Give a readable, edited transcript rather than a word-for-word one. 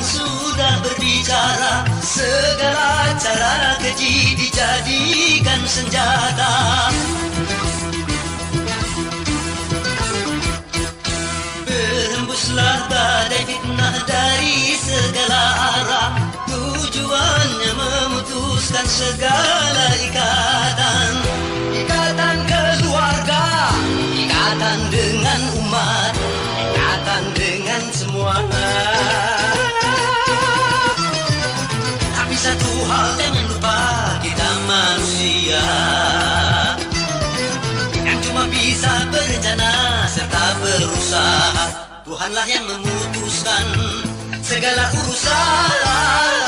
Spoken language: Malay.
sudah berbicara, segala cara keji dijadikan senjata. Berhembuslah badai fitnah dari segala arah, tujuannya memutuskan segala ikatan. Ikatan keluarga, ikatan dengan umat, ikatan dengan semua. Tapi satu hal jangan lupa, kita manusia yang cuma bisa berencana serta berusaha. Tuhanlah yang memutuskan segala urusan.